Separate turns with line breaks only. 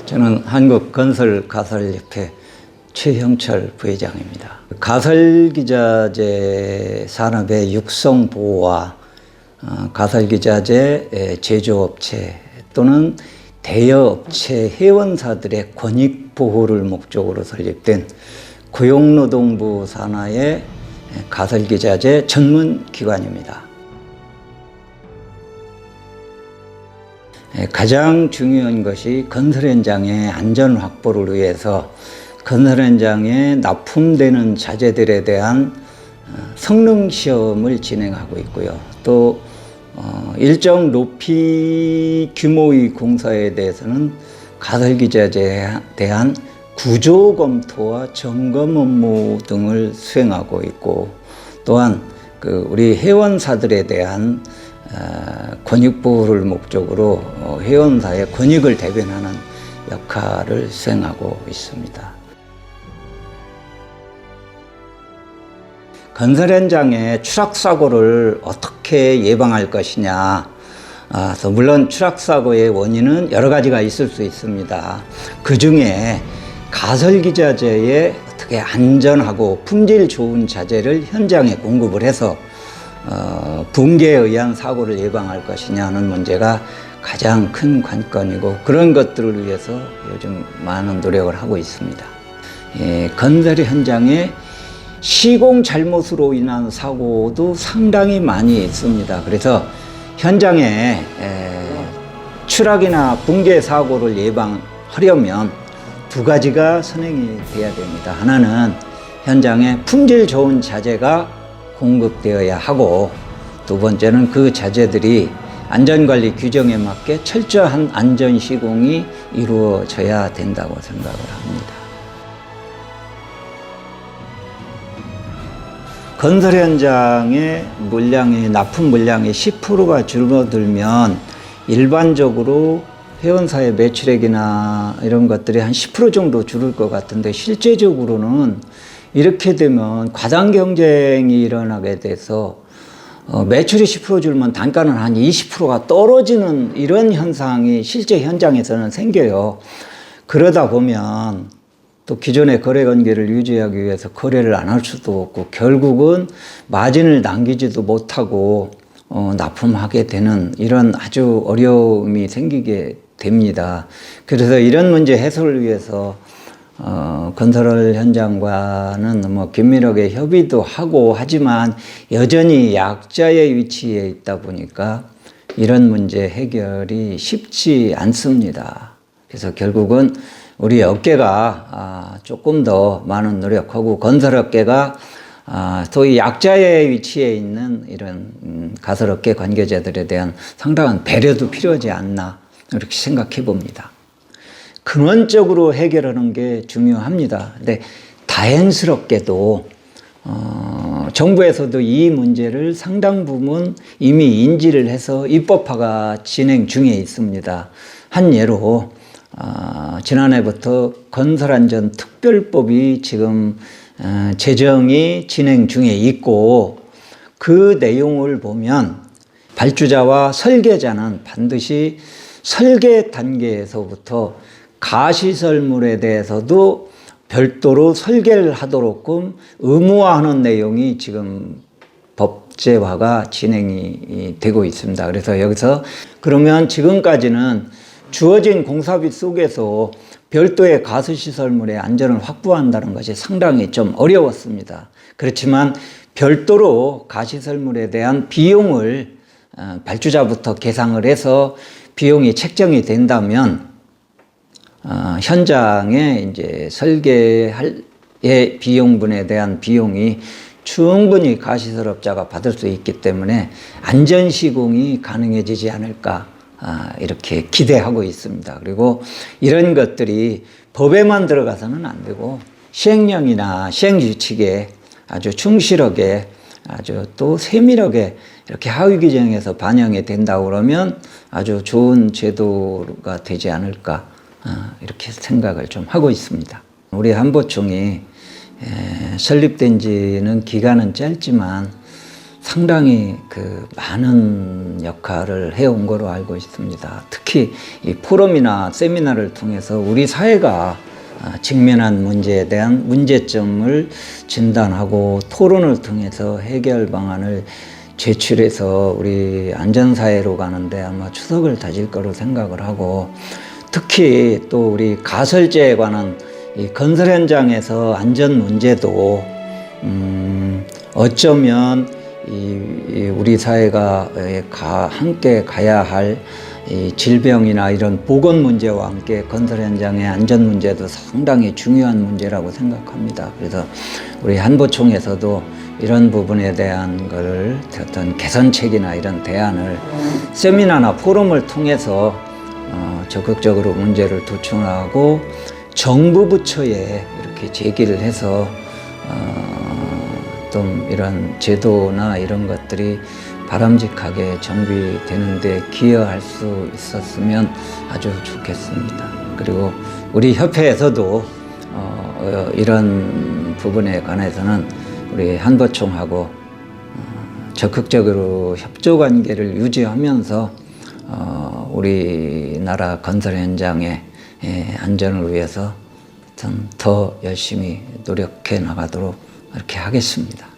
저는 한국건설가설협회 최형철 부회장입니다. 가설기자재 산업의 육성보호와 가설기자재 제조업체 또는 대여업체 회원사들의 권익보호를 목적으로 설립된 고용노동부 산하의 가설기자재 전문기관입니다. 가장 중요한 것이 건설 현장의 안전 확보를 위해서 건설 현장에 납품되는 자재들에 대한 성능 시험을 진행하고 있고요. 또 일정 높이 규모의 공사에 대해서는 가설기자재에 대한 구조 검토와 점검 업무 등을 수행하고 있고, 또한 우리 회원사들에 대한 권익보호를 목적으로 회원사의 권익을 대변하는 역할을 수행하고 있습니다. 건설 현장의 추락사고를 어떻게 예방할 것이냐. 물론 추락사고의 원인은 여러 가지가 있을 수 있습니다. 그 중에 가설기자재에 어떻게 안전하고 품질 좋은 자재를 현장에 공급을 해서 붕괴에 의한 사고를 예방할 것이냐 하는 문제가 가장 큰 관건이고, 그런 것들을 위해서 요즘 많은 노력을 하고 있습니다. 건설 현장에 시공 잘못으로 인한 사고도 상당히 많이 있습니다. 그래서 현장에 추락이나 붕괴 사고를 예방하려면 두 가지가 선행이 돼야 됩니다. 하나는 현장에 품질 좋은 자재가 공급되어야 하고, 두 번째는 그 자재들이 안전관리 규정에 맞게 철저한 안전 시공이 이루어져야 된다고 생각을 합니다. 건설 현장의 물량이 납품 물량이 10%가 줄어들면 일반적으로 회원사의 매출액이나 이런 것들이 한 10% 정도 줄을 것 같은데, 실제적으로는 이렇게 되면 과당 경쟁이 일어나게 돼서 매출이 10% 줄면 단가는 한 20%가 떨어지는 이런 현상이 실제 현장에서는 생겨요. 그러다 보면 또 기존의 거래 관계를 유지하기 위해서 거래를 안 할 수도 없고, 결국은 마진을 남기지도 못하고 납품하게 되는 이런 아주 어려움이 생기게 됩니다. 그래서 이런 문제 해소를 위해서 건설 현장과는 긴밀하게 협의도 하고 하지만 여전히 약자의 위치에 있다 보니까 이런 문제 해결이 쉽지 않습니다. 그래서 결국은 우리 업계가 조금 더 많은 노력하고, 건설업계가 소위 약자의 위치에 있는 이런 가설업계 관계자들에 대한 상당한 배려도 필요하지 않나, 이렇게 생각해 봅니다. 근원적으로 해결하는 게 중요합니다. 근데 다행스럽게도 정부에서도 이 문제를 상당 부분 이미 인지를 해서 입법화가 진행 중에 있습니다. 한 예로 지난해부터 건설안전특별법이 지금 제정이 진행 중에 있고, 그 내용을 보면 발주자와 설계자는 반드시 설계 단계에서부터 가시설물에 대해서도 별도로 설계를 하도록끔 의무화하는 내용이 지금 법제화가 진행이 되고 있습니다. 그래서 여기서 그러면 지금까지는 주어진 공사비 속에서 별도의 가스시설물의 안전을 확보한다는 것이 상당히 좀 어려웠습니다. 그렇지만 별도로 가시설물에 대한 비용을 발주자부터 계상을 해서 비용이 책정이 된다면 현장에 이제 설계할 비용분에 대한 비용이 충분히 가시설업자가 받을 수 있기 때문에 안전 시공이 가능해지지 않을까, 이렇게 기대하고 있습니다. 그리고 이런 것들이 법에만 들어가서는 안 되고 시행령이나 시행규칙에 아주 충실하게, 아주 또 세밀하게 이렇게 하위 규정에서 반영이 된다고 그러면 아주 좋은 제도가 되지 않을까, 이렇게 생각을 좀 하고 있습니다. 우리 한보총이 설립된 지는 기간은 짧지만 상당히 그 많은 역할을 해온 거로 알고 있습니다. 특히 이 포럼이나 세미나를 통해서 우리 사회가 직면한 문제에 대한 문제점을 진단하고 토론을 통해서 해결 방안을 제출해서 우리 안전사회로 가는데 아마 추석을 다질 거로 생각을 하고, 특히 또 우리 가설제에 관한 이 건설 현장에서 안전 문제도 어쩌면 우리 사회가 함께 가야 할 이 질병이나 이런 보건 문제와 함께 건설 현장의 안전 문제도 상당히 중요한 문제라고 생각합니다. 그래서 우리 한보총에서도 이런 부분에 대한 거를 어떤 개선책이나 이런 대안을 세미나나 포럼을 통해서 적극적으로 문제를 도출하고 정부 부처에 이렇게 제기를 해서 좀 이런 제도나 이런 것들이 바람직하게 정비되는 데 기여할 수 있었으면 아주 좋겠습니다. 그리고 우리 협회에서도 이런 부분에 관해서는 우리 한보총하고 적극적으로 협조 관계를 유지하면서 우리나라 건설 현장의 안전을 위해서 좀 더 열심히 노력해 나가도록 이렇게 하겠습니다.